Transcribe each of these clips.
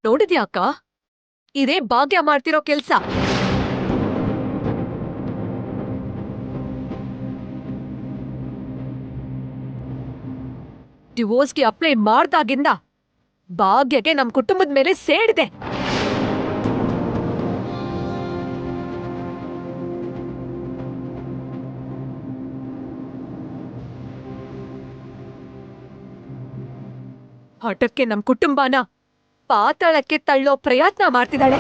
ನೋಡಿದ್ಯಾಕ? ಇದೇ ಭಾಗ್ಯ ಮಾಡ್ತಿರೋ ಕೆಲ್ಸ. ಡಿವೋರ್ಸ್ಗೆ ಅಪ್ಲೈ ಮಾಡ್ದಾಗಿಂದ ಭಾಗ್ಯಗೆ ನಮ್ ಕುಟುಂಬದ ಮೇಲೆ ಸೇಡಿದೆ. ಹಠಕ್ಕೆ ನಮ್ ಕುಟುಂಬನ ಪಾತಾಳಕ್ಕೆ ತಳ್ಳೋ ಪ್ರಯತ್ನ ಮಾಡ್ತಿದ್ದಾಳೆ.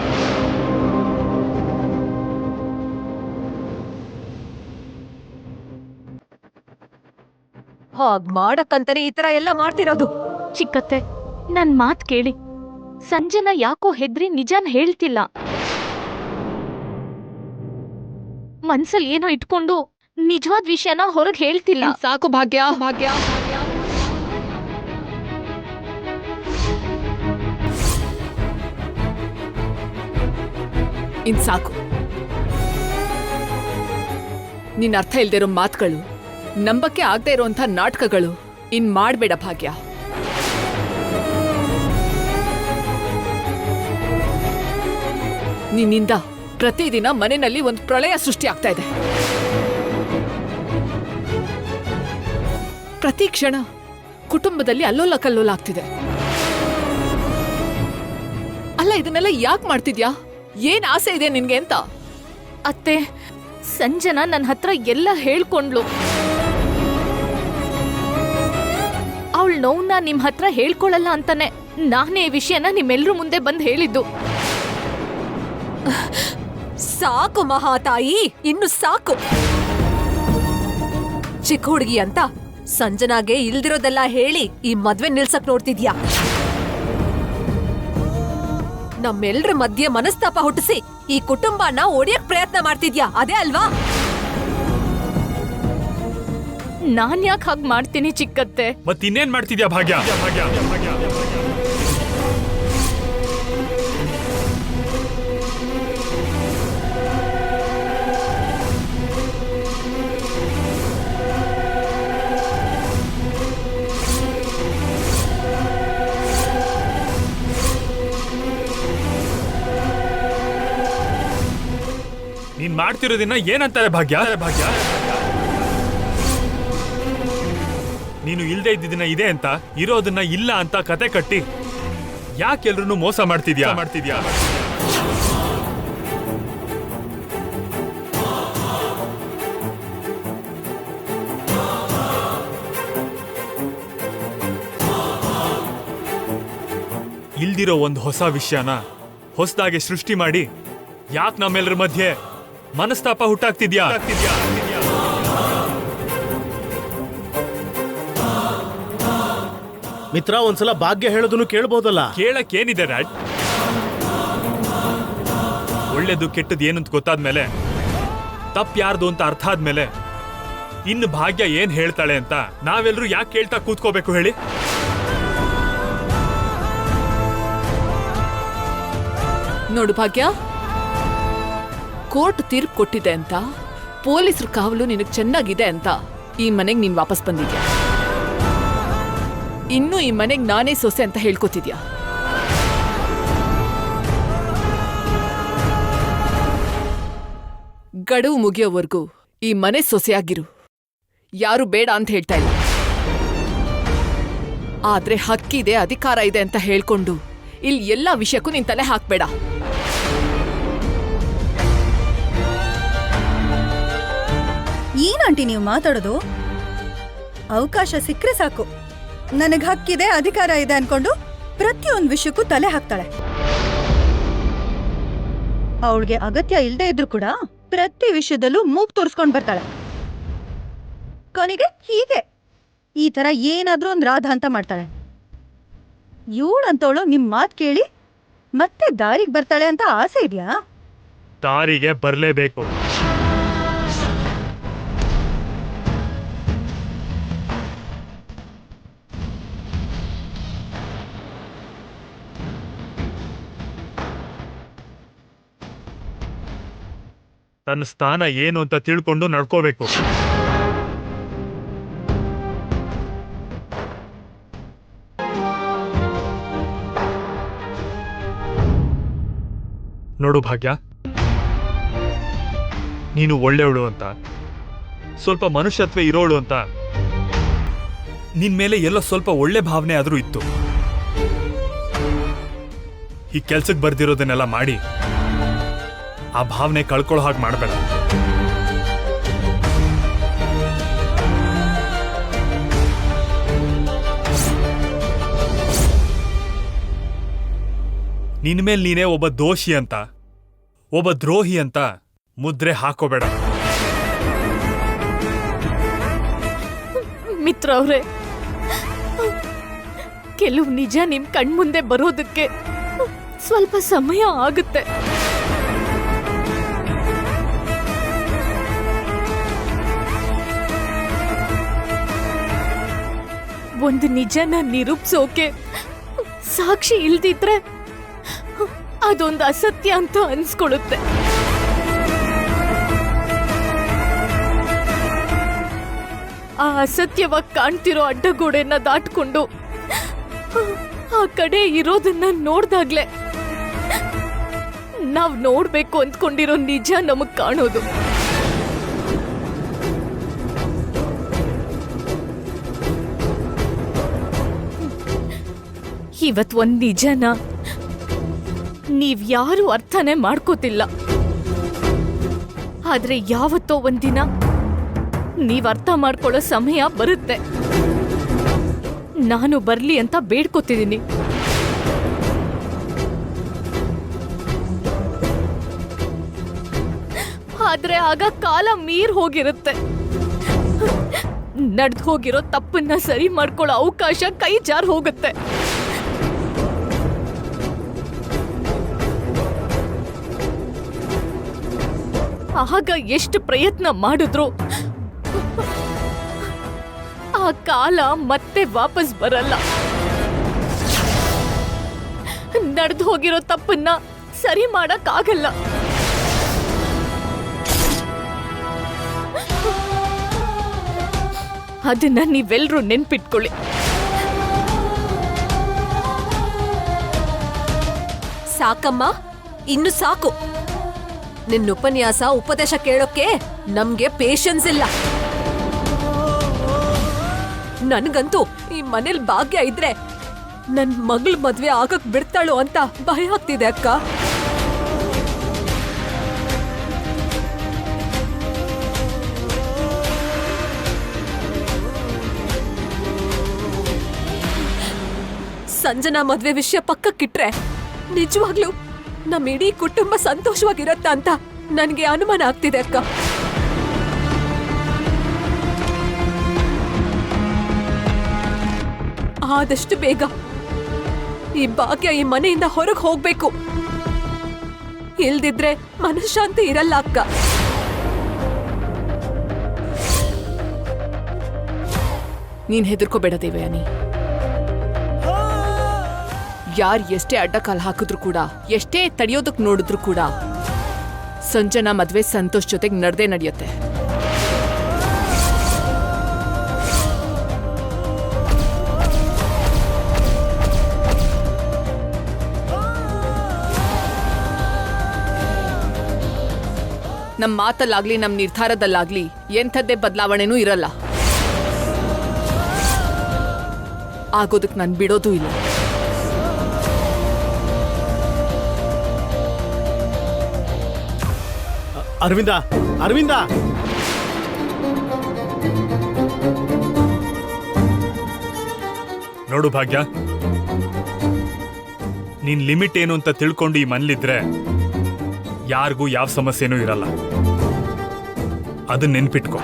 ಹಾಗ್ ಮಾಡಕ್ಕಂತಾನೆ ಈ ತರ ಎಲ್ಲ ಮಾಡ್ತಿರೋದು. ಚಿಕ್ಕತ್ತೆ, ನನ್ ಮಾತ್ ಕೇಳಿ. ಸಂಜನಾ ಯಾಕೋ ಹೆದ್ರಿ ನಿಜಾನ್ ಹೇಳ್ತಿಲ್ಲ. ಮನ್ಸಲ್ಲಿ ಏನೋ ಇಟ್ಕೊಂಡು ನಿಜವಾದ ವಿಷಯನ ಹೊರಗೆ ಹೇಳ್ತಿಲ್ಲ. ಸಾಕು ಭಾಗ್ಯ, ಭಾಗ್ಯ. ಇನ್ ಸಾಕು. ನಿನ್ ಅರ್ಥ ಇಲ್ದಿರೋ ಮಾತುಗಳು, ನಂಬಕ್ಕೆ ಆಗದೆ ಇರೋಂಥ ನಾಟಕಗಳು ಇನ್ ಮಾಡ್ಬೇಡ ಭಾಗ್ಯ. ನಿನ್ನಿಂದ ಪ್ರತಿದಿನ ಮನೆಯಲ್ಲಿ ಒಂದು ಪ್ರಳಯ ಸೃಷ್ಟಿ ಆಗ್ತಾ ಇದೆ. ಪ್ರತಿ ಕ್ಷಣ ಕುಟುಂಬದಲ್ಲಿ ಅಲ್ಲೋಲ ಕಲ್ಲೋಲ ಆಗ್ತಿದೆ. ಅಲ್ಲ, ಇದನ್ನೆಲ್ಲ ಯಾಕೆ ಮಾಡ್ತಿದ್ಯಾ? ಏನ್ ಆಸೆ ಇದೆ ನಿನ್ಗೆ ಅಂತ? ಅತ್ತೆ, ಸಂಜನಾ ನನ್ನ ಹತ್ರ ಎಲ್ಲ ಹೇಳ್ಕೊಂಡ್ಲು. ಅವಳ ನೋವನ್ನ ನಿಮ್ ಹತ್ರ ಹೇಳ್ಕೊಳಲ್ಲ ಅಂತಾನೆ ನಾನೇ ಈ ವಿಷಯನ ನಿಮ್ಮೆಲ್ರೂ ಮುಂದೆ ಬಂದು ಹೇಳಿದ್ದು. ಸಾಕು ಮಹಾತಾಯಿ, ಇನ್ನು ಸಾಕು. ಚಿಕ್ಕ ಹುಡುಗಿ ಅಂತ ಸಂಜನಾಗೆ ಇಲ್ದಿರೋದೆಲ್ಲ ಹೇಳಿ ಈ ಮದ್ವೆ ನಿಲ್ಸಕ್ ನೋಡ್ತಿದ್ಯಾ? ನಮ್ಮೆಲ್ರ ಮಧ್ಯೆ ಮನಸ್ತಾಪ ಹುಟ್ಟಿಸಿ ಈ ಕುಟುಂಬನ ಒಡೆಯಕ್ ಪ್ರಯತ್ನ ಮಾಡ್ತಿದ್ಯಾ, ಅದೇ ಅಲ್ವಾ? ನಾನ್ ಯಾಕೆ ಹಾಗೆ ಮಾಡ್ತೀನಿ ಚಿಕ್ಕತ್ತೆ? ಮತ್ತಿನ್ನೇನ್ ಮಾಡ್ತಿದ್ಯಾ ಭಾಗ್ಯ? ನೀನ್ ಮಾಡ್ತಿರೋದನ್ನ ಏನಂತಾರೆ ಭಾಗ್ಯ? ನೀನು ಇಲ್ದೇ ಇದ್ದಿದ್ದನ್ನ ಇದೆ ಅಂತ, ಇರೋದನ್ನ ಇಲ್ಲ ಅಂತ ಕತೆ ಕಟ್ಟಿ ಯಾಕೆಲ್ರೂ ಮೋಸ ಮಾಡ್ತಿದ್ಯಾ? ಇಲ್ದಿರೋ ಒಂದು ಹೊಸ ವಿಷಯನ ಹೊಸದಾಗಿ ಸೃಷ್ಟಿ ಮಾಡಿ ಯಾಕೆ ನಮ್ಮೆಲ್ಲರ ಮಧ್ಯೆ ಮನಸ್ತಾಪ ಹುಟ್ಟಾಗ್ತಿದ್ಯಾ? ಮಿತ್ರ, ಒಂದ್ಸಲ ಭಾಗ್ಯ ಹೇಳೋದನ್ನು ಕೇಳ್ಬೋದಲ್ಲ? ಕೇಳಕ್ಕೇನಿದೆ ರಾಡ್? ಒಳ್ಳೇದು ಕೆಟ್ಟದ್ದು ಏನಂತ ಗೊತ್ತಾದ್ಮೇಲೆ, ತಪ್ಪು ಯಾರ್ದು ಅಂತ ಅರ್ಥ ಆದ್ಮೇಲೆ, ಇನ್ನು ಭಾಗ್ಯ ಏನ್ ಹೇಳ್ತಾಳೆ ಅಂತ ನಾವೆಲ್ಲರೂ ಯಾಕೆ ಕೇಳ್ತಾ ಕೂತ್ಕೋಬೇಕು ಹೇಳಿ? ನೋಡು ಭಾಗ್ಯ, ಕೋರ್ಟ್ ತೀರ್ಪು ಕೊಟ್ಟಿದೆ ಅಂತ, ಪೊಲೀಸರ ಕಾವಲು ನಿನಗೆ ಚೆನ್ನಾಗಿದೆ ಅಂತ ಈ ಮನೆಗೆ ನೀನ್ ವಾಪಸ್ ಬಂದಿದ್ಯಾ. ಇನ್ನು ಈ ಮನೆಗೆ ನಾನೇ ಸೊಸೆ ಅಂತ ಹೇಳ್ಕೊತಿದ್ಯಾ. ಗಡುವು ಮುಗಿಯೋವರೆಗೂ ಈ ಮನೆ ಸೊಸೆಯಾಗಿರು. ಯಾರು ಬೇಡ ಅಂತ ಹೇಳ್ತಾ ಇಲ್ಲ. ಆದ್ರೆ ಹಕ್ಕಿದೆ, ಅಧಿಕಾರ ಇದೆ ಅಂತ ಹೇಳ್ಕೊಂಡು ಇಲ್ಲಿ ಎಲ್ಲಾ ವಿಷಯಕ್ಕೂ ನಿನ್ ತಲೆ ಹಾಕ್ಬೇಡ. ಏನಂಟಿ ನೀವು ಮಾತಾಡೋದು? ಅವಕಾಶ ಸಿಕ್ಕರೆ ಸಾಕು, ನನಗ್ ಹಕ್ಕಿದೆ, ಅಧಿಕಾರ ಇದೆ ಅನ್ಕೊಂಡು ಪ್ರತಿಯೊಂದು ವಿಷಯಕ್ಕೂ ತಲೆ ಹಾಕ್ತಾಳೆ. ಅವಳಿಗೆ ಅಗತ್ಯ ಇಲ್ಲದೆ ಇದ್ರು ಕೂಡ ಪ್ರತಿ ವಿಷಯದಲ್ಲೂ ಮೂಗ್ ತೋರಿಸ್ಕೊಂಡ್ ಬರ್ತಾಳೆ. ಕೊನೆಗೆ ಹೀಗೆ ಈ ತರ ಏನಾದ್ರೂ ಒಂದ್ ರಾಧ ಅಂತ ಮಾಡ್ತಾಳೆ. ಇವಳಂತವಳು ನಿಮ್ ಮಾತ್ ಕೇಳಿ ಮತ್ತೆ ದಾರಿಗೆ ಬರ್ತಾಳೆ ಅಂತ ಆಸೆ ಇದೆಯಾ? ದಾರಿಗೆ ಬರ್ಲೇಬೇಕು. ತನ್ನ ಸ್ಥಾನ ಏನು ಅಂತ ತಿಳ್ಕೊಂಡು ನಡ್ಕೋಬೇಕು. ನೋಡು ಭಾಗ್ಯ, ನೀನು ಒಳ್ಳೆಯವಳು ಅಂತ, ಸ್ವಲ್ಪ ಮನುಷ್ಯತ್ವ ಇರೋಳು ಅಂತ ನಿನ್ ಮೇಲೆ ಎಲ್ಲೋ ಸ್ವಲ್ಪ ಒಳ್ಳೆ ಭಾವನೆ ಆದ್ರೂ ಇತ್ತು. ಈ ಕೆಲ್ಸಕ್ಕೆ ಬರ್ದಿರೋದನ್ನೆಲ್ಲ ಮಾಡಿ ಆ ಭಾವನೆ ಕಳ್ಕೊಳ್ಳೋ ಹಾಗೆ ಮಾಡಬೇಡ. ನಿನ್ ಮೇಲೆ ನೀನೇ ಒಬ್ಬ ದೋಷಿ ಅಂತ, ಒಬ್ಬ ದ್ರೋಹಿ ಅಂತ ಮುದ್ರೆ ಹಾಕೋಬೇಡ. ಮಿತ್ರ ಅವ್ರೆ, ಕೆಲವು ನಿಜ ನಿಮ್ ಕಣ್ಮುಂದೆ ಬರೋದಕ್ಕೆ ಸ್ವಲ್ಪ ಸಮಯ ಆಗುತ್ತೆ. ಒಂದು ನಿಜನ ನಿರೂಪಿಸೋಕೆ ಸಾಕ್ಷಿ ಇಲ್ದಿದ್ರೆ ಅದೊಂದು ಅಸತ್ಯ ಅಂತ ಅನ್ಸ್ಕೊಳ್ಳುತ್ತೆ. ಆ ಅಸತ್ಯವಾಗಿ ಕಾಣ್ತಿರೋ ಅಡ್ಡಗೋಡೆನ ದಾಟ್ಕೊಂಡು ಆ ಕಡೆ ಇರೋದನ್ನ ನೋಡ್ದಾಗ್ಲೆ ನಾವ್ ನೋಡ್ಬೇಕು ಅಂದ್ಕೊಂಡಿರೋ ನಿಜ ನಮಗ್ ಕಾಣೋದು. ಇವತ್ ಒಂದ್ ನಿಜನ ನೀವ್ ಯಾರು ಅರ್ಥನೇ ಮಾಡ್ಕೋತಿಲ್ಲ. ಆದ್ರೆ ಯಾವತ್ತೋ ಒಂದಿನ ನೀವ್ ಅರ್ಥ ಮಾಡ್ಕೊಳ್ಳೋ ಸಮಯ ಬರುತ್ತೆ. ನಾನು ಬರ್ಲಿ ಅಂತ ಬೇಡ್ಕೋತಿದ್ದೀನಿ. ಆದ್ರೆ ಆಗ ಕಾಲ ಮೀರ್ ಹೋಗಿರುತ್ತೆ. ನಡ್ದು ಹೋಗಿರೋ ತಪ್ಪನ್ನ ಸರಿ ಮಾಡ್ಕೊಳ್ಳೋ ಅವಕಾಶ ಕೈ ಜಾರ್ ಹೋಗುತ್ತೆ. ಆಗ ಎಷ್ಟು ಪ್ರಯತ್ನ ಮಾಡಿದ್ರು ಆ ಕಾಲ ಮತ್ತೆ ವಾಪಸ್ ಬರಲ್ಲ. ನಡೆದು ಹೋಗಿರೋ ತಪ್ಪನ್ನ ಸರಿ ಮಾಡಕ್ಕಾಗಲ್ಲ. ಅದನ್ನ ನೀವೆಲ್ರೂ ನೆನ್ಪಿಟ್ಕೊಳ್ಳಿ. ಸಾಕಮ್ಮ, ಇನ್ನು ಸಾಕು. ನಿನ್ನ ಉಪನ್ಯಾಸ ಉಪದೇಶ ಕೇಳೋಕೆ ನಮ್ಗೆ ಪೇಷನ್ಸ್ ಇಲ್ಲ. ನನ್ಗಂತೂ ಈ ಮನೇಲಿ ಭಾಗ್ಯ ಇದ್ರೆ ನನ್ ಮಗಳ ಮದ್ವೆ ಆಗಕ್ ಬಿಡ್ತಾಳು ಅಂತ ಭಯ ಆಗ್ತಿದೆ ಅಕ್ಕ. ಸಂಜನಾ ಮದ್ವೆ ವಿಷಯ ಪಕ್ಕಕ್ಕಿಟ್ರೆ ನಿಜವಾಗ್ಲೂ ನಮ್ ಇಡೀ ಕುಟುಂಬ ಸಂತೋಷವಾಗಿರತ್ತ ಅಂತ ನನ್ಗೆ ಅನುಮಾನ ಆಗ್ತಿದೆ ಅಕ್ಕ. ಆದಷ್ಟು ಬೇಗ ಈ ಭಾಗ್ಯ ಈ ಮನೆಯಿಂದ ಹೊರಗೆ ಹೋಗ್ಬೇಕು. ಇಲ್ದಿದ್ರೆ ಮನಃಶಾಂತಿ ಇರಲ್ಲ ಅಕ್ಕ. ನೀನ್ ಹೆದರ್ಕೋಬೇಡ ದೇವಯಾನಿ. ಯಾರ್ ಎಷ್ಟೇ ಅಡ್ಡಕಾಲ್ ಹಾಕಿದ್ರು ಕೂಡ, ಎಷ್ಟೇ ತಡೆಯೋದಕ್ ನೋಡಿದ್ರು ಕೂಡ ಸಂಜನಾ ಮದ್ವೆ ಸಂತೋಷ್ ಜೊತೆಗೆ ನಡ್ದೇ ನಡೆಯುತ್ತೆ. ನಮ್ ಮಾತಲ್ಲಾಗ್ಲಿ ನಮ್ ನಿರ್ಧಾರದಲ್ಲಾಗ್ಲಿ ಎಂಥದ್ದೇ ಬದಲಾವಣೆನೂ ಇರಲ್ಲ. ಆಗೋದಕ್ ನಾನ್ ಬಿಡೋದೂ ಇಲ್ಲ. ಅರವಿಂದ, ಅರವಿಂದ, ನೋಡು ಭಾಗ್ಯ, ನಿನ್ ಲಿಮಿಟ್ ಏನು ಅಂತ ತಿಳ್ಕೊಂಡು ಈ ಮನೇಲಿದ್ರೆ ಯಾರಿಗೂ ಯಾವ ಸಮಸ್ಯೆನೂ ಇರಲ್ಲ. ಅದನ್ನ ನೆನ್ಪಿಟ್ಕೊ.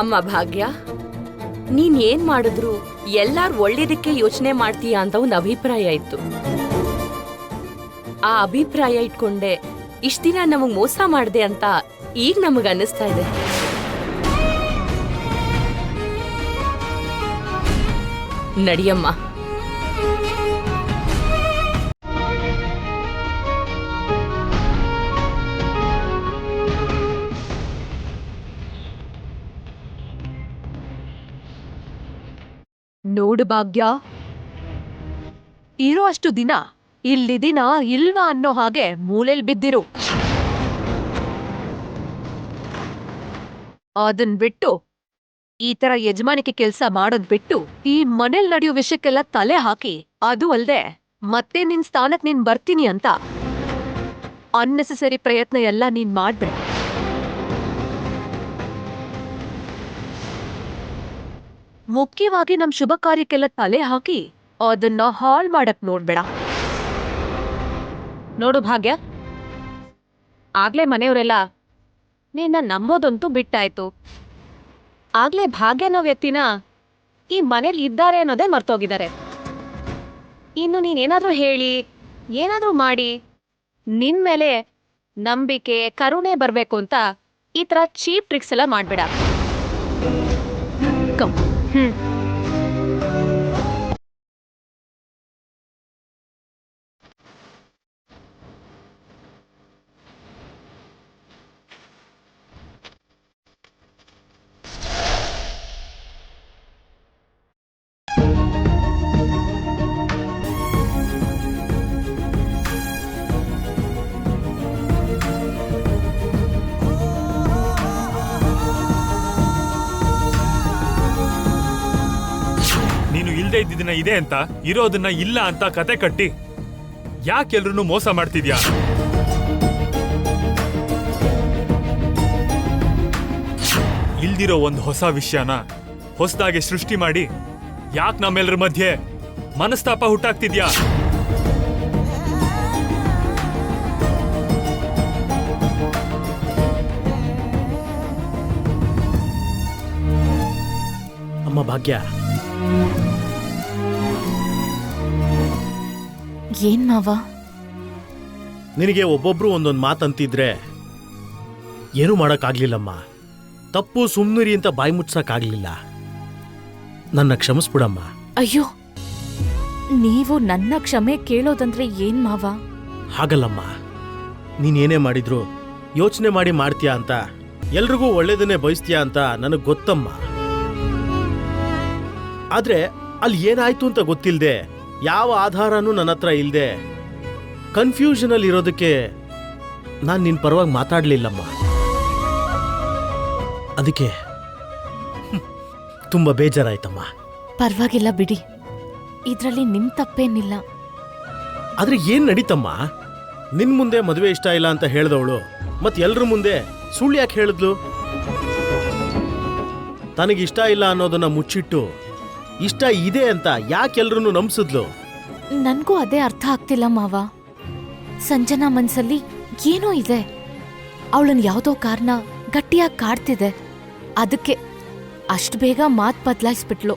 ಅಮ್ಮ ಭಾಗ್ಯ, ನೀನ್ ಏನ್ ಮಾಡಿದ್ರು ಎಲ್ಲಾರು ಒಳ್ಳೇದಕ್ಕೆ ಯೋಚನೆ ಮಾಡ್ತೀಯ ಅಂತ ಒಂದು ಅಭಿಪ್ರಾಯ ಇತ್ತು. ಆ ಅಭಿಪ್ರಾಯ ಇಟ್ಕೊಂಡೆ ಇಷ್ಟ ದಿನ ನಮಗ್ ಮೋಸ ಮಾಡ್ದೆ ಅಂತ ಈಗ ನಮಗ್ ಅನ್ನಿಸ್ತಾ ಇದೆ. ನಡಿಯಮ್ಮ. ನೋಡು ಭಾಗ್ಯ, ಇರೋ ಅಷ್ಟು ದಿನ ಇಲ್ಲಿದಿನ ಇಲ್ವಾ ಅನ್ನೋ ಹಾಗೆ ಮೂಲೆಲ್ ಬಿದ್ದಿರು. ಅದನ್ ಬಿಟ್ಟು ಈ ತರ ಯಜಮಾನಿಕೆ ಕೆಲ್ಸ ಮಾಡೋದ್ ಬಿಟ್ಟು ಈ ಮನೇಲ್ ನಡೆಯೋ ವಿಷಯಕ್ಕೆಲ್ಲ ತಲೆ ಹಾಕಿ, ಅದು ಅಲ್ದೆ ಮತ್ತೆ ನಿನ್ ಸ್ಥಾನಕ್ ನೀನ್ ಬರ್ತೀನಿ ಅಂತ ಅನ್ನೆಸೆಸರಿ ಪ್ರಯತ್ನ ಎಲ್ಲ ನೀನ್ ಮಾಡ್ಬೇಡ. ಮುಖ್ಯವಾಗಿ ನಮ್ ಶುಭ ಕಾರ್ಯಕ್ಕೆಲ್ಲ ತಲೆ ಹಾಕಿ ಅದನ್ನ ಹಾಳ್ ಮಾಡಕ್ ನೋಡ್ಬೇಡ. ನೋಡು ಭಾಗ್ಯ, ಆಗ್ಲೇ ಮನೆಯವರೆಲ್ಲ ನಿನ್ನ ನಂಬೋದಂತೂ ಬಿಟ್ಟಾಯ್ತು. ಆಗ್ಲೇ ಭಾಗ್ಯ ಅನ್ನೋ ವ್ಯಕ್ತಿನ ಈ ಮನೇಲಿ ಇದ್ದಾರೆ ಅನ್ನೋದೇ ಮರ್ತೋಗಿದ್ದಾರೆ. ಇನ್ನು ನೀನೇನಾದ್ರೂ ಹೇಳಿ ಏನಾದ್ರೂ ಮಾಡಿ ನಿನ್ ಮೇಲೆ ನಂಬಿಕೆ ಕರುಣೆ ಬರ್ಬೇಕು ಅಂತ ಈ ತರ ಚೀಪ್ ಟ್ರಿಕ್ಸ್ ಎಲ್ಲ ಮಾಡ್ಬೇಡ. ನೀನು ಇಲ್ದೇ ಇದ್ದಿದ್ದನ್ನ ಇದೆ ಅಂತ, ಇರೋದನ್ನ ಇಲ್ಲ ಅಂತ ಕತೆ ಕಟ್ಟಿ ಯಾಕೆಲ್ರೂ ಮೋಸ ಮಾಡ್ತಿದ್ಯಾ? ಇಲ್ದಿರೋ ಒಂದು ಹೊಸ ವಿಷಯನ ಹೊಸದಾಗಿ ಸೃಷ್ಟಿ ಮಾಡಿ ಯಾಕೆ ನಮ್ಮೆಲ್ಲರ ಮಧ್ಯೆ ಮನಸ್ತಾಪ ಹುಟ್ಟಾಕ್ತಿದ್ಯಾ? ಅಮ್ಮ ಭಾಗ್ಯ, ಏನ್ ಮಾವ? ನಿನಗೆ ಒಬ್ಬೊಬ್ರು ಒಂದೊಂದು ಮಾತಂತಿದ್ರೆ ಏನೂ ಮಾಡೋಕ್ಕಾಗ್ಲಿಲ್ಲಮ್ಮ. ತಪ್ಪು ಸುಮ್ನಿರಿ ಅಂತ ಬಾಯಿ ಮುಚ್ಸಕ್ಕಾಗ್ಲಿಲ್ಲ. ನನ್ನ ಕ್ಷಮಿಸ್ಬಿಡಮ್ಮ. ಅಯ್ಯೋ, ನೀವು ನನ್ನ ಕ್ಷಮೆ ಕೇಳೋದಂದ್ರೆ ಏನ್ ಮಾವ? ಹಾಗಲ್ಲಮ್ಮ, ನೀನೇನೇ ಮಾಡಿದ್ರು ಯೋಚನೆ ಮಾಡಿ ಮಾಡ್ತೀಯಾ ಅಂತ, ಎಲ್ರಿಗೂ ಒಳ್ಳೇದನ್ನೇ ಬಯಸ್ತೀಯಾ ಅಂತ ನನಗೆ ಗೊತ್ತಮ್ಮ. ಆದ್ರೆ ಅಲ್ಲಿ ಏನಾಯ್ತು ಅಂತ ಗೊತ್ತಿಲ್ಲದೆ, ಯಾವ ಆಧಾರನೂ ನನ್ನ ಹತ್ರ ಇಲ್ಲದೆ ಕನ್ಫ್ಯೂಷನಲ್ಲಿ ಇರೋದಕ್ಕೆ ನಾನು ನಿನ್ನ ಪರವಾಗಿ ಮಾತಾಡಲಿಲ್ಲಮ್ಮ. ಅದಕ್ಕೆ ತುಂಬ ಬೇಜಾರಾಯ್ತಮ್ಮ. ಪರವಾಗಿಲ್ಲ ಬಿಡಿ, ಇದ್ರಲ್ಲಿ ನಿಮ್ ತಪ್ಪೇನಿಲ್ಲ. ಆದ್ರೆ ಏನ್ ನಡೀತಮ್ಮ? ನಿನ್ ಮುಂದೆ ಮದುವೆ ಇಷ್ಟ ಇಲ್ಲ ಅಂತ ಹೇಳ್ದವಳು ಮತ್ ಎಲ್ರ ಮುಂದೆ ಸುಳ್ಳು ಯಾಕೆ ಹೇಳಿದ್ಲು? ತನಗಿಷ್ಟ ಇಲ್ಲ ಅನ್ನೋದನ್ನ ಮುಚ್ಚಿಟ್ಟು ಇಷ್ಟ ಇದೆ ಅಂತ ಯಾಕೆಲ್ರನ್ನು ನಂಬಿಸಿದ್ಲು? ನನ್ಗೂ ಅದೇ ಅರ್ಥ ಆಗ್ತಿಲ್ಲ ಮಾವ. ಸಂಜನಾ ಮನ್ಸಲ್ಲಿ ಏನೋ ಇದೆ. ಅವಳನ್ನ ಯಾವುದೋ ಕಾರಣ ಗಟ್ಟಿಯಾಗಿ ಕಾಡ್ತಿದೆ. ಅದಕ್ಕೆ ಅಷ್ಟು ಬೇಗ ಮಾತು ಬದಲಾಯಿಸ್ಬಿಟ್ಲು.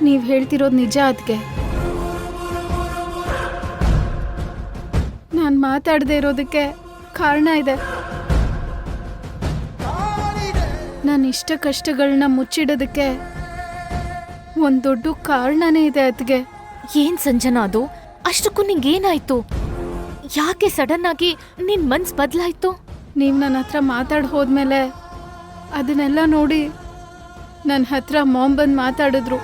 ನೀವ್ ಹೇಳ್ತಿರೋದು ನಿಜ. ಅದ್ಕೆ ನಾನ್ ಮಾತಾಡದೆ ಇರೋದಕ್ಕೆ ಕಾರಣ ಇದೆ. ನನ್ನ ಇಷ್ಟ ಕಷ್ಟಗಳನ್ನ ಮುಚ್ಚಿಡೋದಕ್ಕೆ ಒಂದ್ ದೊಡ್ಡ ಕಾರಣನೇ ಇದೆ. ಅದ್ಗೆ ಏನ್ ಸಂಜನಾ ಅದು? ಅಷ್ಟಕ್ಕೂ ನಿಂಗೇನಾಯ್ತು? ಯಾಕೆ ಸಡನ್ ಆಗಿ ನಿನ್ ಮನ್ಸ್ ಬದಲಾಯ್ತು? ನೀವ್ ನನ್ನ ಹತ್ರ ಮಾತಾಡ್ ಹೋದ್ಮೇಲೆ ಅದನ್ನೆಲ್ಲ ನೋಡಿ ನನ್ನ ಹತ್ರ ಮಾಮ್ ಬಂದ್ ಮಾತಾಡಿದ್ರು.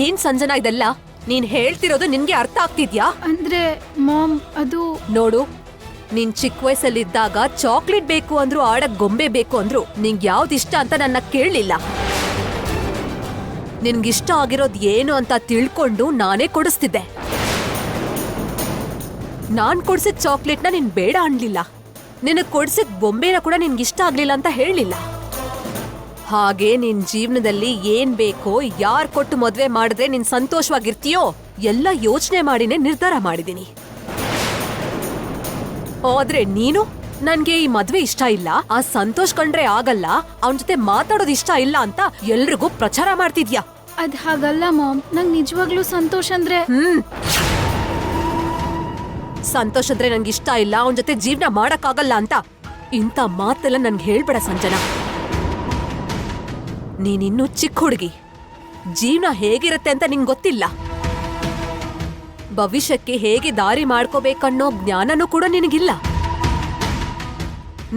ಏನ್ ಸಂಜನಾ ಇದೆಲ್ಲ? ನೀನ್ ಹೇಳ್ತಿರೋದು ನಿನ್ಗೆ ಅರ್ಥ ಆಗ್ತಿದ್ಯಾ? ಅಂದ್ರೆ ಮಾಮ್, ಅದು ನೋಡು, ನೀನ್ ಚಿಕ್ಕ ವಯಸ್ಸಲ್ಲಿದ್ದಾಗ ಚಾಕ್ಲೇಟ್ ಬೇಕು ಅಂದ್ರು, ಆಡಕ್ ಗೊಂಬೆ ಬೇಕು ಅಂದ್ರು ನಿಂಗ್ ಯಾವ್ದಿಷ್ಟ ಅಂತ ನನ್ನ ಕೇಳಲಿಲ್ಲ. ನಿನ್ಗಿಷ್ಟ ಆಗಿರೋದ್ ಏನು ಅಂತ ತಿಳ್ಕೊಂಡು ನಾನೇ ಕೊಡಿಸ್ತಿದ್ದೆ. ನಾನ್ ಕೊಡ್ಸಿದ್ ಚಾಕ್ಲೇಟ್ನ ನೀನ್ ಬೇಡ ಅನ್ಲಿಲ್ಲ. ನಿನಗ್ ಕೊಡ್ಸಿದ್ ಬೊಂಬೆನ ಕೂಡ ನಿನ್ಗಿಷ್ಟ ಆಗ್ಲಿಲ್ಲ ಅಂತ ಹೇಳಲಿಲ್ಲ. ಹಾಗೆ ನಿನ್ ಜೀವನದಲ್ಲಿ ಏನ್ ಬೇಕೋ, ಯಾರ್ ಕೊಟ್ಟು ಮದ್ವೆ ಮಾಡಿದ್ರೆ ನೀನ್ ಸಂತೋಷವಾಗಿರ್ತೀಯೋ ಎಲ್ಲ ಯೋಚನೆ ಮಾಡಿನೇ ನಿರ್ಧಾರ ಮಾಡಿದೀನಿ. ಆದ್ರೆ ನೀನು ನನ್ಗೆ ಈ ಮದ್ವೆ ಇಷ್ಟ ಇಲ್ಲ, ಆ ಸಂತೋಷ್ ಕಂಡ್ರೆ ಆಗಲ್ಲ, ಅವನ್ ಜೊತೆ ಮಾತಾಡೋದು ಇಷ್ಟ ಇಲ್ಲ ಅಂತ ಎಲ್ರಿಗೂ ಪ್ರಚಾರ ಮಾಡ್ತಿದ್ಯಾ. ಅದ್ ಹಾಗಲ್ಲ ಮಾಮ್, ನಂಗೆ ನಿಜವಾಗ್ಲೂ ಸಂತೋಷ್ ಅಂದ್ರೆ ಸಂತೋಷ್ ಅಂದ್ರೆ ನಂಗೆ ಇಷ್ಟ ಇಲ್ಲ, ಅವನ ಜೊತೆ ಜೀವನ ಮಾಡಕ್ಕಾಗಲ್ಲ ಅಂತ ಇಂಥ ಮಾತೆಲ್ಲ ನನ್ಗೆ ಹೇಳ್ಬೇಡ ಸಂಜನಾ. ನೀನಿನ್ನೂ ಚಿಕ್ಕ ಹುಡುಗಿ, ಜೀವನ ಹೇಗಿರತ್ತೆ ಅಂತ ನಿಂಗೆ ಗೊತ್ತಿಲ್ಲ. ಭವಿಷ್ಯಕ್ಕೆ ಹೇಗೆ ದಾರಿ ಮಾಡ್ಕೋಬೇಕನ್ನೋ ಜ್ಞಾನನೂ ಕೂಡ ನಿನಗಿಲ್ಲ.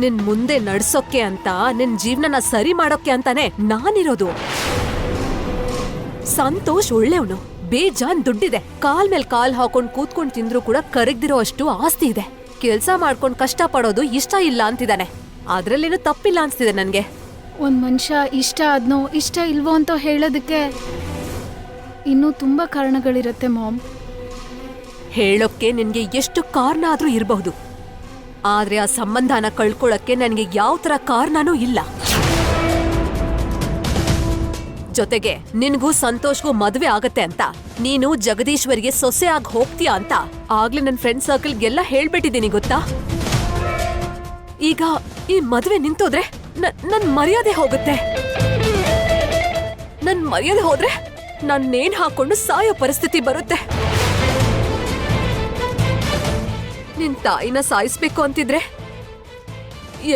ನಿನ್ ಮುಂದೆ ನಡ್ಸೋಕೆ ಅಂತ, ನಿನ್ ಜೀವನನ ಸರಿ ಮಾಡೋಕೆ ಅಂತಾನೆ ನಾನಿರೋದು. ಸಂತೋಷ್ ಒಳ್ಳೆಯವನು, ಬೇಜಾನ್ ದುಡ್ಡಿದೆ, ಕಾಲ್ ಮೇಲ್ ಕಾಲ್ ಹಾಕೊಂಡ್ ಕೂತ್ಕೊಂಡ್ ತಿಂದ್ರು ಕೂಡ ಕರಗ್ದಿರೋ ಅಷ್ಟು ಆಸ್ತಿ ಇದೆ. ಕೆಲ್ಸ ಮಾಡ್ಕೊಂಡ್ ಕಷ್ಟ ಪಡೋದು ಇಷ್ಟ ಇಲ್ಲ ಅಂತಿದ್ದಾನೆ. ಅದ್ರಲ್ಲೇನು ತಪ್ಪಿಲ್ಲ ಅನ್ಸ್ತಿದೆ ನನ್ಗೆ. ಒಂದ್ ಮನುಷ್ಯ ಇಷ್ಟ ಆದ್ನೋ ಇಷ್ಟ ಇಲ್ವೋ ಅಂತ ಹೇಳೋದಕ್ಕೆ ಇನ್ನೂ ತುಂಬಾ ಕಾರಣಗಳಿರತ್ತೆ ಮಾಮ್. ಹೇಳೋಕ್ಕೆ ನಿನ್ಗೆ ಎಷ್ಟು ಕಾರಣ ಆದ್ರೂ ಇರಬಹುದು, ಆದ್ರೆ ಆ ಸಂಬಂಧನ ಕಳ್ಕೊಳಕ್ಕೆ ನನ್ಗೆ ಯಾವ ತರ ಕಾರಣನೂ ಇಲ್ಲ. ಜೊತೆಗೆ ನಿನ್ಗೂ ಸಂತೋಷ್ಗೂ ಮದ್ವೆ ಆಗತ್ತೆ ಅಂತ ನೀನು ಜಗದೀಶ್ವರಿಗೆ ಸೊಸೆ ಆಗಿ ಹೋಗ್ತೀಯಾ ಅಂತ ಆಗ್ಲೇ ನನ್ ಫ್ರೆಂಡ್ ಸರ್ಕಲ್ಗೆಲ್ಲ ಹೇಳ್ಬಿಟ್ಟಿದ್ದೀನಿ ಗೊತ್ತಾ. ಈಗ ಈ ಮದ್ವೆ ನಿಂತೋದ್ರೆ ನನ್ ಮರ್ಯಾದೆ ಹೋಗುತ್ತೆ. ನನ್ ಮರ್ಯಾದೆ ಹೋದ್ರೆ ನನ್ನೇನ್ ಹಾಕೊಂಡು ಸಾಯೋ ಪರಿಸ್ಥಿತಿ ಬರುತ್ತೆ. ನಿನ್ ತಾಯಿನ ಸಾಯಿಸ್ಬೇಕು ಅಂತಿದ್ರೆ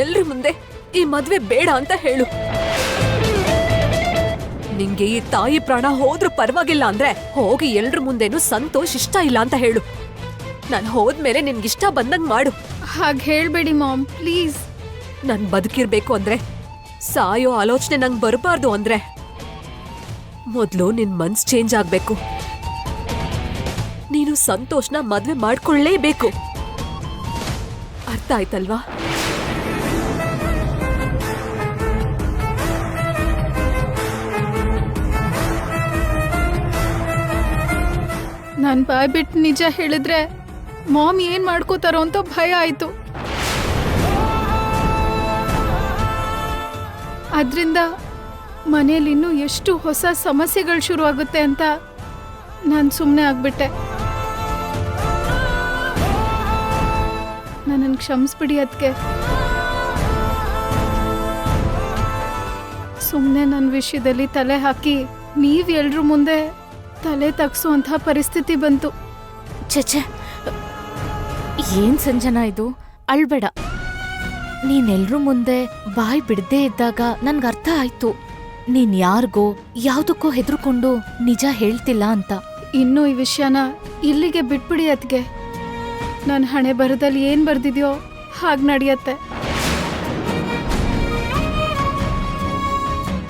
ಎಲ್ರ ಮುಂದೆ ಈ ಮದ್ವೆ ಬೇಡ ಅಂತ ಹೇಳು. ನಿಂಗೆ ಈ ತಾಯಿ ಪ್ರಾಣ ಹೋದ್ರೂ ಪರವಾಗಿಲ್ಲ ಅಂದ್ರೆ ಹೋಗಿ ಎಲ್ರ ಮುಂದೆನೂ ಸಂತೋಷ್ ಇಷ್ಟ ಇಲ್ಲ ಅಂತ ಹೇಳು. ನಾನ್ ಹೋದ್ಮೇಲೆ ನಿನ್ಗಿಷ್ಟ ಬಂದಂಗ್ ಮಾಡು. ಹಾಗೆ ಹೇಳ್ಬೇಡಿ ಮಾಮ್, ಪ್ಲೀಸ್. ನಾನ್ ಬದುಕಿರ್ಬೇಕು ಅಂದ್ರೆ, ಸಾಯೋ ಆಲೋಚನೆ ನಂಗೆ ಬರಬಾರ್ದು ಅಂದ್ರೆ ಮೊದ್ಲು ನಿನ್ ಮನ್ಸ್ ಚೇಂಜ್ ಆಗ್ಬೇಕು. ನೀನು ಸಂತೋಷ್ನ ಮದ್ವೆ ಮಾಡ್ಕೊಳ್ಳೇಬೇಕು. ಅರ್ಥ ಆಯ್ತಲ್ವಾ? ನಾನ್ ಬಾಯ್ಬಿಟ್ಟು ನಿಜ ಹೇಳಿದ್ರೆ ಮಾಮ್ ಏನ್ ಮಾಡ್ಕೋತಾರೋ ಅಂತ ಭಯ ಆಯ್ತು. ಅದ್ರಿಂದ ಮನೇಲಿ ಇನ್ನೂ ಎಷ್ಟು ಹೊಸ ಸಮಸ್ಯೆಗಳು ಶುರು ಆಗುತ್ತೆ ಅಂತ ನಾನು ಸುಮ್ಮನೆ ಆಗ್ಬಿಟ್ಟೆ. ನನ್ನನ್ನು ಕ್ಷಮಿಸ್ಬಿಡಿ ಅದಕ್ಕೆ. ಸುಮ್ಮನೆ ನನ್ನ ವಿಷಯದಲ್ಲಿ ತಲೆ ಹಾಕಿ ನೀವ್ ಎಲ್ರ ಮುಂದೆ ತಲೆ ತಗ್ಸುವಂಥ ಪರಿಸ್ಥಿತಿ ಬಂತು. ಛೆ, ಏನ್ ಸಂಜನಾ ಇದು? ಅಳ್ಬೇಡ. ನೀನೆಲ್ರೂ ಮುಂದೆ ಬಾಯ್ ಬಿಡದೇ ಇದ್ದಾಗ ನನ್ಗೆ ಅರ್ಥ ಆಯ್ತು ನೀನ್ ಯಾರಿಗೋ ಯಾವ್ದಕ್ಕೋ ಹೆದರ್ಕೊಂಡು ನಿಜ ಹೇಳ್ತಿಲ್ಲ ಅಂತ. ಇನ್ನು ಈ ವಿಷಯನ ಇಲ್ಲಿಗೆ ಬಿಟ್ಬಿಡಿ ಅದ್ಗೆ. ನನ್ನ ಹಣೆ ಬರದಲ್ಲಿ ಏನ್ ಬರ್ದಿದ್ಯೋ ಹಾಗೆ ನಡೆಯತ್ತೆ.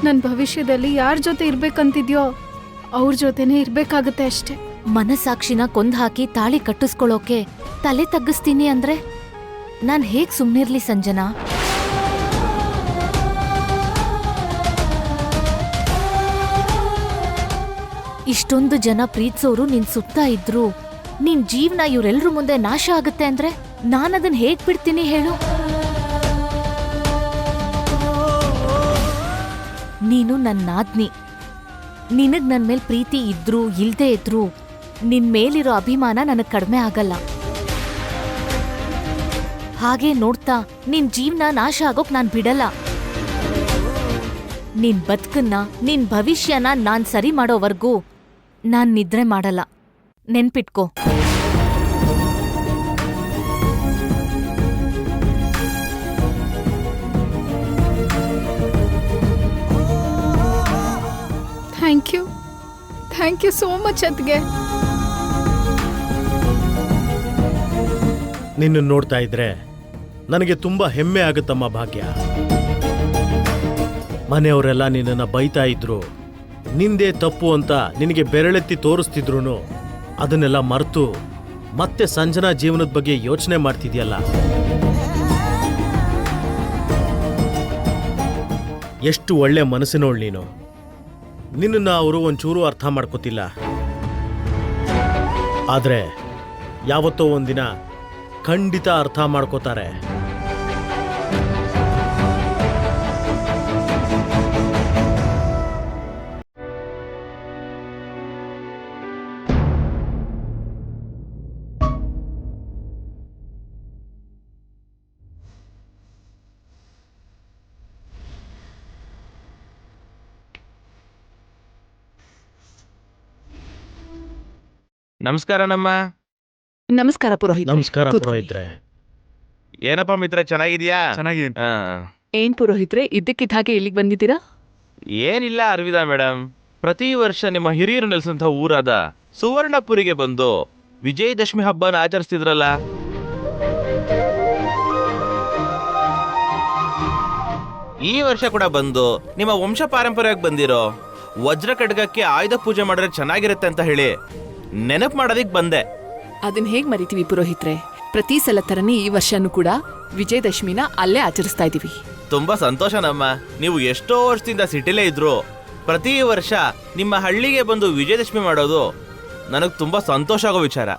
ನನ್ನ ಭವಿಷ್ಯದಲ್ಲಿ ಯಾರ ಜೊತೆ ಇರ್ಬೇಕಂತಿದ್ಯೋ ಅವ್ರ ಜೊತೆನೇ ಇರ್ಬೇಕಾಗತ್ತೆ ಅಷ್ಟೇ. ಮನಸ್ಸಾಕ್ಷಿನ ಕೊಂದ್ ಹಾಕಿ ತಾಳಿ ಕಟ್ಟಿಸ್ಕೊಳ್ಳೋಕೆ ತಲೆ ತಗ್ಗಿಸ್ತೀನಿ ಅಂದ್ರೆ ನಾನ್ ಹೇಗ್ ಸುಮ್ನಿರ್ಲಿ ಸಂಜನಾ? ಇಷ್ಟೊಂದು ಜನ ಪ್ರೀತಿಸೋರು ನಿನ್ ಸುತ್ತ ಇದ್ರು ನಿನ್ ಜೀವನ ಇವ್ರೆಲ್ರ ಮುಂದೆ ನಾಶ ಆಗುತ್ತೆ ಅಂದ್ರೆ ನಾನದನ್ ಹೇಗ್ ಬಿಡ್ತೀನಿ ಹೇಳು? ನೀನು ನನ್ನ ನಾದ್ನಿ. ನಿನಗ್ ನನ್ ಮೇಲ್ ಪ್ರೀತಿ ಇದ್ರು ಇಲ್ದೇ ಇದ್ರು ನಿನ್ ಮೇಲಿರೋ ಅಭಿಮಾನ ನನಗ್ ಕಡಿಮೆ ಆಗಲ್ಲ. ಹಾಗೆ ನೋಡ್ತಾ ನಿನ್ ಜೀವನ ನಾಶ ಆಗೋಕ್ ನಾನ್ ಬಿಡಲ್ಲ. ನಿನ್ ಬದುಕನ್ನ ನಿನ್ ಭವಿಷ್ಯನ ನಾನ್ ಸರಿ ಮಾಡೋವರ್ಗೂ ನಾನ್ ನಿದ್ರೆ ಮಾಡಲ್ಲ. ನೆನ್ಪಿಟ್ಕೋ. ಥ್ಯಾಂಕ್ ಯು ಸೋ ಮಚ್ ಅದ್ಗೆ. ನಿನ್ನ ನೋಡ್ತಾ ಇದ್ರೆ ನನಗೆ ತುಂಬಾ ಹೆಮ್ಮೆ ಆಗುತ್ತಮ್ಮ ಭಾಗ್ಯ. ಮನೆಯವರೆಲ್ಲ ನಿನ್ನನ್ನು ಬೈತಾ ಇದ್ರು, ನಿಂದೇ ತಪ್ಪು ಅಂತ ನಿನಗೆ ಬೆರಳೆತ್ತಿ ತೋರಿಸ್ತಿದ್ರು. ಅದನ್ನೆಲ್ಲ ಮರೆತು ಮತ್ತೆ ಸಂಜನಾ ಜೀವನದ ಬಗ್ಗೆ ಯೋಚನೆ ಮಾಡ್ತಿದ್ಯಲ್ಲ, ಎಷ್ಟು ಒಳ್ಳೆ ಮನಸ್ಸಿನೋಳು ನೀನು. ನಿನ್ನನ್ನು ಅವರು ಒಂಚೂರು ಅರ್ಥ ಮಾಡ್ಕೋತಿಲ್ಲ. ಆದರೆ ಯಾವತ್ತೋ ಒಂದಿನ ಖಂಡಿತ ಅರ್ಥ ಮಾಡ್ಕೋತಾರೆ. ನಮಸ್ಕಾರ ನಮ್ಮ. ನಮಸ್ಕಾರ ಪುರೋಹಿತ್. ನಮಸ್ಕಾರ ಪುರೋಹಿತ್ರೆ. ಏನಪ್ಪ ಮಿತ್ರ, ಚೆನ್ನಾಗಿದ್ಯಾ? ಚೆನ್ನಾಗಿದ್ದೀನಿ. ಏನ್ ಪುರೋಹಿತ್ರೆ, ಇದ್ದಕ್ಕಿದ್ದ ಹಾಗೆ ಇಲ್ಲಿಗೆ ಬಂದಿದ್ದೀರಾ? ಏನಿಲ್ಲ ಅರವಿಂದ ಮೇಡಮ್, ಪ್ರತಿ ವರ್ಷ ನಿಮ್ಮ ಹಿರಿಯರು ನೆಲೆಸಂತ ಊರಾದ ಸುವರ್ಣಪುರಿಗೆ ಬಂದು ವಿಜಯದಶಮಿ ಹಬ್ಬನ ಆಚರಿಸ್ತಿದ್ರಲ್ಲ, ಈ ವರ್ಷ ಕೂಡ ಬಂದು ನಿಮ್ಮ ವಂಶ ಪಾರಂಪರ್ಯಕ್ಕೆ ಬಂದಿರೋ ವಜ್ರ ಖಡ್ಗಕ್ಕೆ ಆಯುಧ ಪೂಜೆ ಮಾಡಿದ್ರೆ ಚೆನ್ನಾಗಿರುತ್ತೆ ಅಂತ ಹೇಳಿ ನೆನಪು ಮಾಡೋದಿಕ್ ಬಂದೆ. ಅದನ್ನ ಹೇಗ್ ಮರಿತೀವಿ ಪುರೋಹಿತ್ರೆ? ಪ್ರತಿ ಸಲ ತರನೇ ಈ ವರ್ಷನೂ ಕೂಡ ವಿಜಯದಶಮಿನ ಅಲ್ಲೇ ಆಚರಿಸ್ತಾ ಇದೀವಿ. ತುಂಬಾ ಸಂತೋಷ ನಮ್ಮ. ನೀವು ಎಷ್ಟೋ ವರ್ಷದಿಂದ ಸಿಟಿಲೇ ಇದ್ರು ಪ್ರತಿ ವರ್ಷ ನಿಮ್ಮ ಹಳ್ಳಿಗೆ ಬಂದು ವಿಜಯದಶಮಿ ಮಾಡೋದು ನನಗೆ ತುಂಬಾ ಸಂತೋಷ ಆಗೋ ವಿಚಾರ.